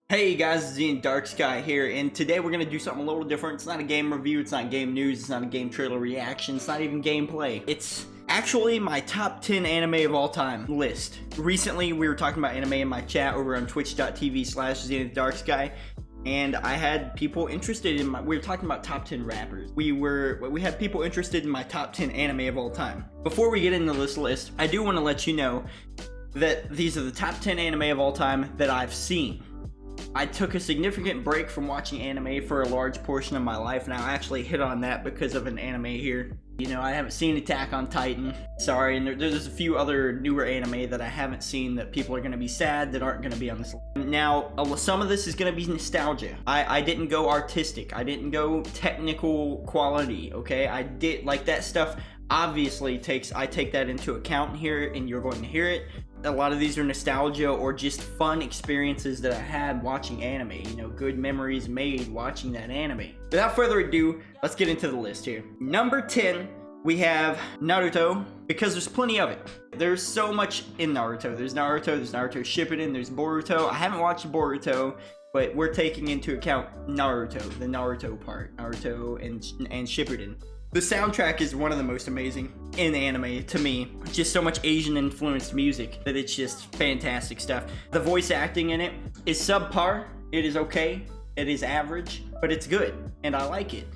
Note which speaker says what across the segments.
Speaker 1: Hey guys, it's Zenith Darksky here, and today we're going to do something a little different. It's not a game review, it's not game news, it's not a game trailer reaction, it's not even gameplay. It's actually my top 10 anime of all time list. Recently, we were talking about anime in my chat over on twitch.tv/ZenithDarksky, and I had people interested in we were talking about top 10 rappers. We had people interested in my top 10 anime of all time. Before we get into this list, I do want to let you know that these are the top 10 anime of all time that I've seen. I took a significant break from watching anime for a large portion of my life, and I actually hit on that because of an anime here. You know, I haven't seen Attack on Titan, sorry, and there's a few other newer anime that I haven't seen that people are going to be sad that aren't going to be on this list. Now, some of this is going to be nostalgia. I didn't go artistic, I didn't go technical quality, okay? I did, like, that stuff obviously I take that into account here, and you're going to hear it. A lot of these are nostalgia or just fun experiences that I had watching anime, you know, good memories made watching that anime. Without further ado, let's get into the list here. Number 10, we have Naruto, because there's plenty of it. There's so much in Naruto. There's Naruto Shippuden, there's Boruto. I haven't watched Boruto, but we're taking into account Naruto, the Naruto part, Naruto and Shippuden. The soundtrack is one of the most amazing in anime to me. Just so much Asian influenced music that it's just fantastic stuff. The voice acting in it is subpar. It is okay. It is average, but it's good and I like it.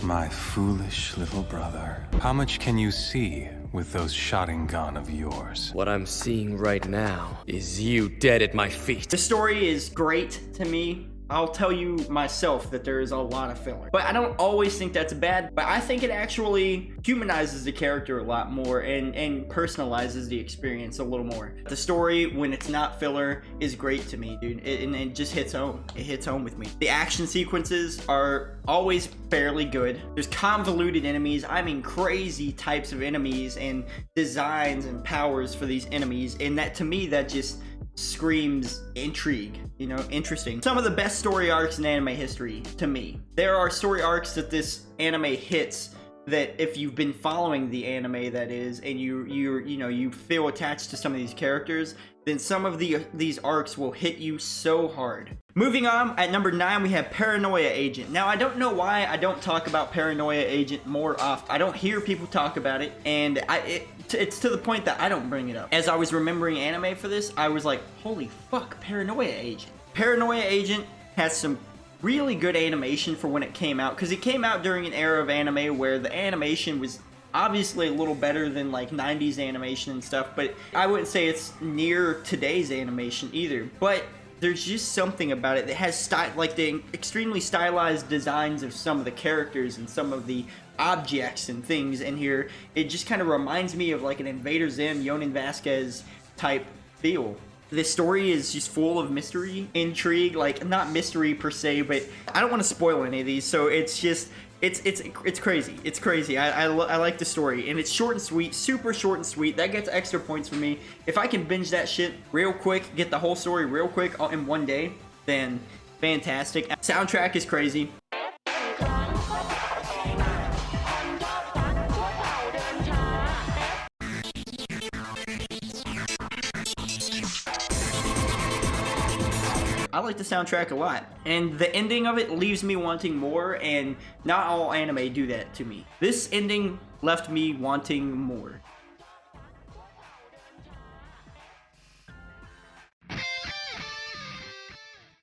Speaker 2: My foolish little brother. How much can you see with those Sharingan of yours?
Speaker 3: What I'm seeing right now is you dead at my feet.
Speaker 1: The story is great to me. I'll tell you myself that there is a lot of filler. But I don't always think that's bad, but I think it actually humanizes the character a lot more and personalizes the experience a little more. The story, when it's not filler, is great to me, dude. It just hits home. It hits home with me. The action sequences are always fairly good. There's convoluted enemies. I mean, crazy types of enemies and designs and powers for these enemies. And that, to me, that just screams intrigue, you know, interesting. Some of the best story arcs in anime history to me. There are story arcs that this anime hits that if you've been following the anime, that is, and you feel attached to some of these characters, then some of these arcs will hit you so hard. Moving on, at number 9 we have Paranoia Agent. Now, I don't know why I don't talk about Paranoia Agent more often. I don't hear people talk about it, and it's to the point that I don't bring it up. As I was remembering anime for this, I was like, holy fuck, Paranoia Agent. Paranoia Agent has some really good animation for when it came out, because it came out during an era of anime where the animation was obviously a little better than like 90s animation and stuff, but I wouldn't say it's near today's animation either. But there's just something about it that has like the extremely stylized designs of some of the characters and some of the objects and things in here. It just kind of reminds me of like an Invader Zim, Yonan Vasquez type feel. This story is just full of mystery, intrigue, like not mystery per se, but I don't want to spoil any of these, so it's just, it's crazy. It's crazy. I like the story, and it's short and sweet, super short and sweet. That gets extra points for me. If I can binge that shit real quick, get the whole story real quick in one day, then fantastic. Soundtrack is crazy. I like the soundtrack a lot, and the ending of it leaves me wanting more, and not all anime do that to me. This ending left me wanting more.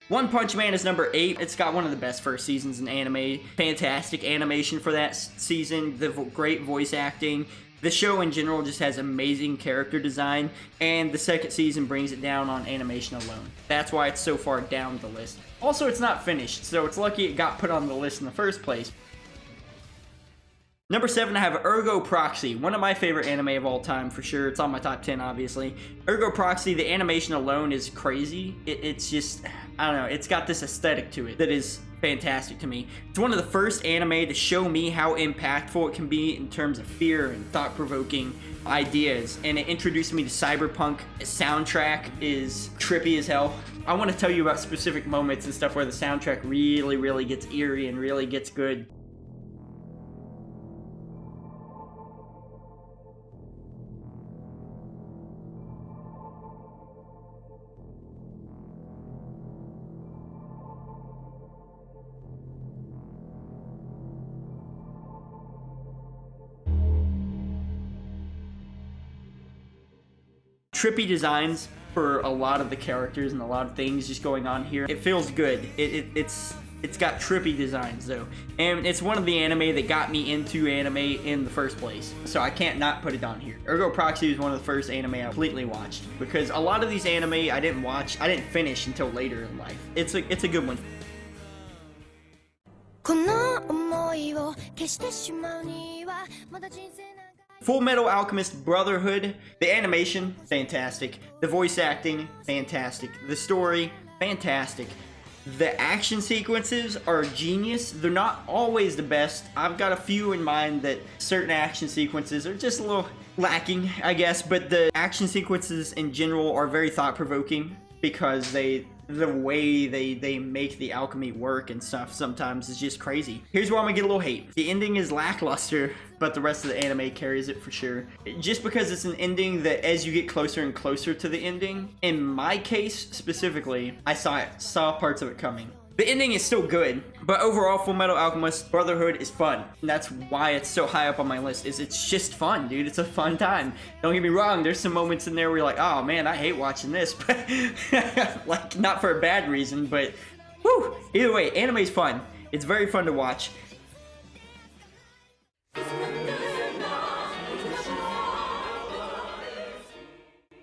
Speaker 1: One Punch Man is number 8. It's got one of the best first seasons in anime. Fantastic animation for that season, the great voice acting. The show in general just has amazing character design, and the second season brings it down on animation alone. That's why it's so far down the list. Also, it's not finished, so it's lucky it got put on the list in the first place. Number 7, I have Ergo Proxy, one of my favorite anime of all time for sure. It's on my top 10, obviously. Ergo Proxy, the animation alone is crazy. It's just, I don't know, it's got this aesthetic to it that is fantastic to me. It's one of the first anime to show me how impactful it can be in terms of fear and thought-provoking ideas, and it introduced me to cyberpunk. The soundtrack is trippy as hell. I want to tell you about specific moments and stuff where the soundtrack really gets eerie and really gets good. trippy designs for a lot of the characters and a lot of things just going on here. It feels good. It's got trippy designs though, and it's one of the anime that got me into anime in the first place, so I can't not put it on here. Ergo Proxy was one of the first anime I completely watched, because a lot of these anime I didn't finish until later in life. It's a good one. Full Metal Alchemist Brotherhood. The animation, fantastic. The voice acting, fantastic. The story, fantastic. The action sequences are genius. They're not always the best. I've got a few in mind that certain action sequences are just a little lacking, I guess, but the action sequences in general are very thought-provoking, because the way they make the alchemy work and stuff sometimes is just crazy. Here's where I'm gonna get a little hate. The ending is lackluster, but the rest of the anime carries it for sure. Just because it's an ending that, as you get closer and closer to the ending, in my case specifically, I saw parts of it coming. The ending is still good, but overall, Full Metal Alchemist Brotherhood is fun. And that's why it's so high up on my list, is it's just fun, dude. It's a fun time. Don't get me wrong, there's some moments in there where you're like, oh man, I hate watching this, but like, not for a bad reason, but whew, either way, anime's fun. It's very fun to watch.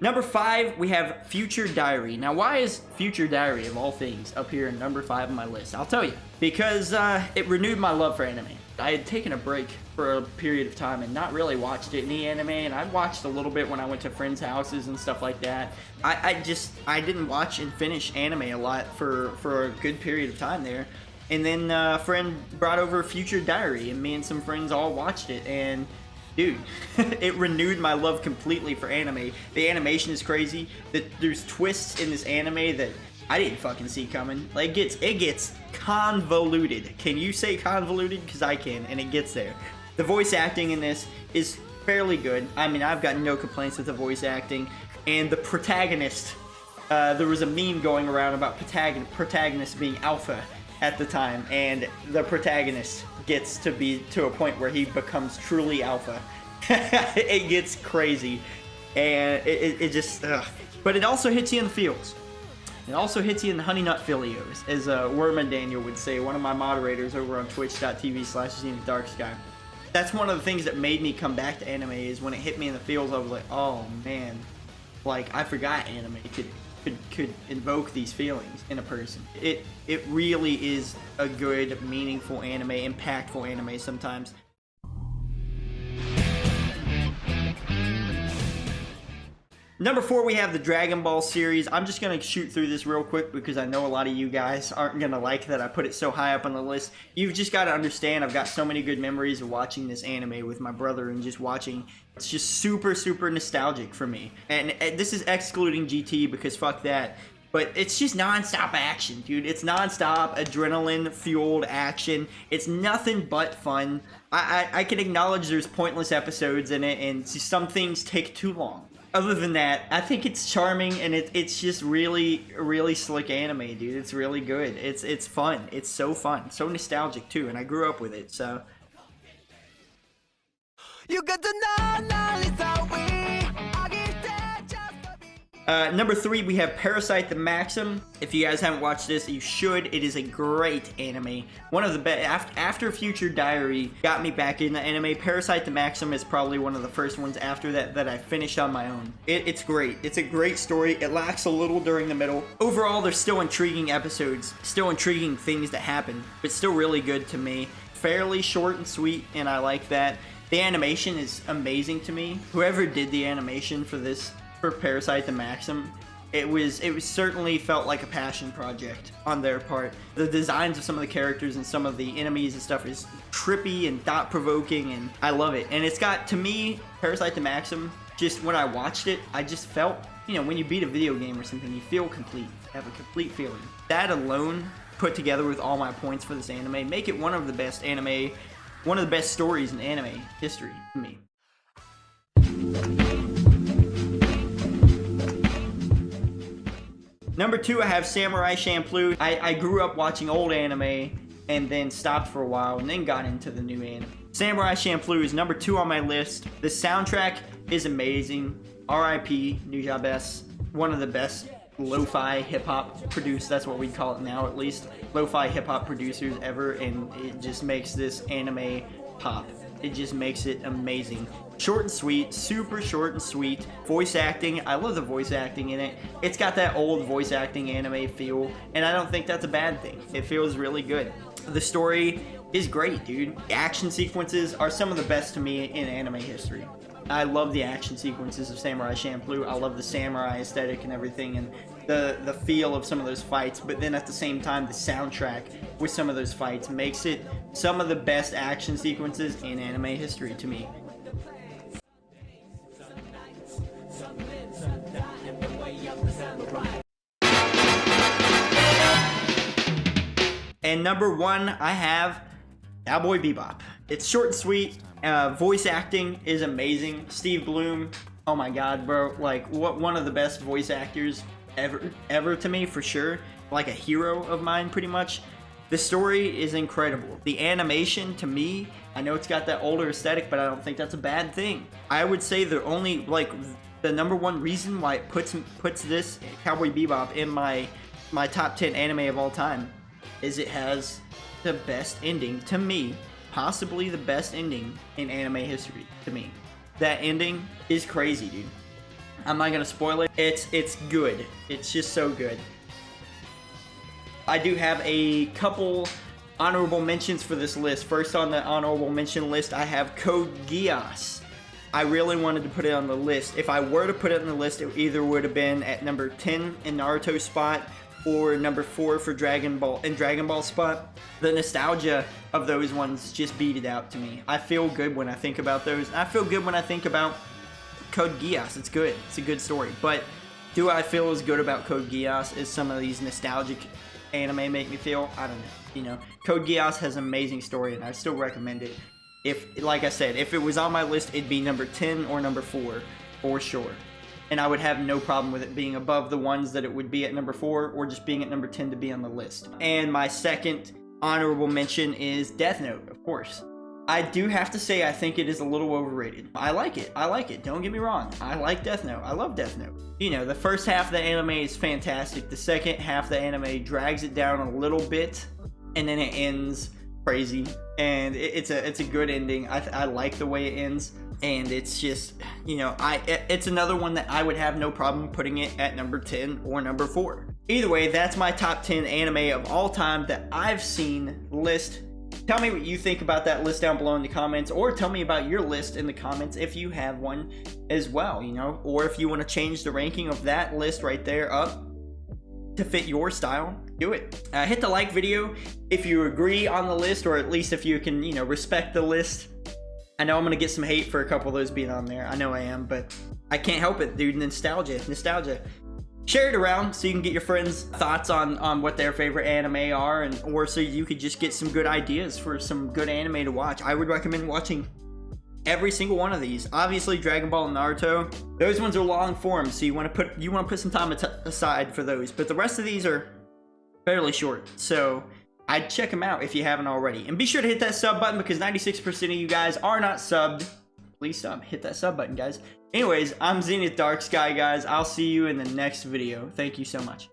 Speaker 1: Number 5, we have Future Diary. Now, why is Future Diary, of all things, up here in number 5 on my list? I'll tell you. Because it renewed my love for anime. I had taken a break for a period of time and not really watched any anime, and I watched a little bit when I went to friends' houses and stuff like that. I didn't watch and finish anime a lot for a good period of time there. And then a friend brought over Future Diary, and me and some friends all watched it, and dude, it renewed my love completely for anime. The animation is crazy. There's twists in this anime that I didn't fucking see coming. Like, it gets convoluted. Can you say convoluted? Because I can, and it gets there. The voice acting in this is fairly good. I mean, I've got no complaints with the voice acting. And the protagonist, there was a meme going around about protagonist being alpha at the time, and the protagonist gets to be to a point where he becomes truly alpha. It gets crazy, and it just but it also hits you in the feels. It also hits you in the honey nut filios, as Worm Daniel would say, one of my moderators over on twitch.tv/Zenith Darksky. That's one of the things that made me come back to anime, is when it hit me in the feels, I was like, oh man, like, I forgot anime could invoke these feelings in a person. It really is a good, meaningful anime, impactful anime sometimes. Number 4, we have the Dragon Ball series. I'm just gonna shoot through this real quick because I know a lot of you guys aren't gonna like that I put it so high up on the list. You've just gotta understand, I've got so many good memories of watching this anime with my brother and just watching. It's just super, super nostalgic for me. And this is excluding GT because fuck that. But it's just non-stop action, dude. It's non-stop adrenaline-fueled action. It's nothing but fun. I can acknowledge there's pointless episodes in it, and some things take too long. Other than that, I think it's charming, and it's just really, really slick anime, dude. It's really good. It's fun. It's so fun. So nostalgic, too, and I grew up with it, so. You got to know it's how we number 3, we have Parasite the Maxim. If you guys haven't watched this, you should. It is a great anime. One of the best. After Future Diary got me back into anime, Parasite the Maxim is probably one of the first ones after that I finished on my own. It's great. It's a great story. It lacks a little during the middle. Overall, there's still intriguing episodes, still intriguing things that happen, but still really good to me. Fairly short and sweet, and I like that. The animation is amazing to me. Whoever did the animation for this, for Parasite the Maxim, it certainly felt like a passion project on their part. The designs of some of the characters and some of the enemies and stuff is trippy and thought-provoking, and I love it. And it's got, to me, Parasite the Maxim, just when I watched it, I just felt, you know, when you beat a video game or something, you feel complete, have a complete feeling. That alone, put together with all my points for this anime, make it one of the best anime, one of the best stories in anime history to me. Number 2, I have Samurai Champloo. I grew up watching old anime and then stopped for a while and then got into the new anime. Samurai Champloo is number 2 on my list. The soundtrack is amazing. R.I.P. Nujabes, one of the best lo-fi hip-hop producers, that's what we call it now at least, lo-fi hip-hop producers ever, and it just makes this anime pop. It just makes it amazing. Short and sweet, super short and sweet. Voice acting, I love the voice acting in it. It's got that old voice acting anime feel, and I don't think that's a bad thing. It feels really good. The story is great, dude. The action sequences are some of the best to me in anime history. I love the action sequences of Samurai Champloo. I love the samurai aesthetic and everything, and the feel of some of those fights, but then at the same time the soundtrack with some of those fights makes it some of the best action sequences in anime history to me. And number 1, I have Cowboy Bebop. It's short and sweet. Voice acting is amazing. Steve Bloom, oh my god, bro, like one of the best voice actors ever to me, for sure. Like a hero of mine, pretty much. The story is incredible. The animation, to me, I know it's got that older aesthetic, but I don't think that's a bad thing. I would say the only, like, the number 1 reason why it puts this Cowboy Bebop in my top 10 anime of all time is it has the best ending to me, possibly the best ending in anime history to me. That ending is crazy, dude. I'm not gonna spoil it. It's good. It's just so good. I do have a couple honorable mentions for this list. First on the honorable mention list, I have Code Geass. I really wanted to put it on the list. If I were to put it on the list, it either would have been at number 10 in Naruto's spot, or number 4 for Dragon Ball spot. The nostalgia of those ones just beat it out to me. I feel good when I think about those. I feel good when I think about Code Geass. It's good. It's a good story. But do I feel as good about Code Geass as some of these nostalgic anime make me feel? I don't know. You know, Code Geass has an amazing story, and I still recommend it. If, like I said, if it was on my list, it'd be number 10 or number 4 for sure. And I would have no problem with it being above the ones that it would be at number 4, or just being at number 10 to be on the list. And my second honorable mention is Death Note, of course. I do have to say I think it is a little overrated. I like it, don't get me wrong. I like Death Note, I love Death Note. You know, the first half of the anime is fantastic. The second half of the anime drags it down a little bit, and then it ends crazy. And it's a good ending. I like the way it ends. And it's just, you know, it's another one that I would have no problem putting it at number 10 or number 4. Either way, that's my top 10 anime of all time that I've seen list. Tell me what you think about that list down below in the comments, or tell me about your list in the comments if you have one as well, you know, or if you want to change the ranking of that list right there up to fit your style, do it. Hit the like video if you agree on the list, or at least if you can, you know, respect the list. I know I'm gonna get some hate for a couple of those being on there. I know I am, but I can't help it, dude. Nostalgia. Share it around so you can get your friends' thoughts on what their favorite anime are, or so you could just get some good ideas for some good anime to watch. I would recommend watching every single one of these. Obviously, Dragon Ball and Naruto, those ones are long form, so you want to put some time aside for those. But the rest of these are fairly short, so I'd check them out if you haven't already. And be sure to hit that sub button, because 96% of you guys are not subbed. Please sub. Hit that sub button, guys. Anyways, I'm Zenith Darksky, guys. I'll see you in the next video. Thank you so much.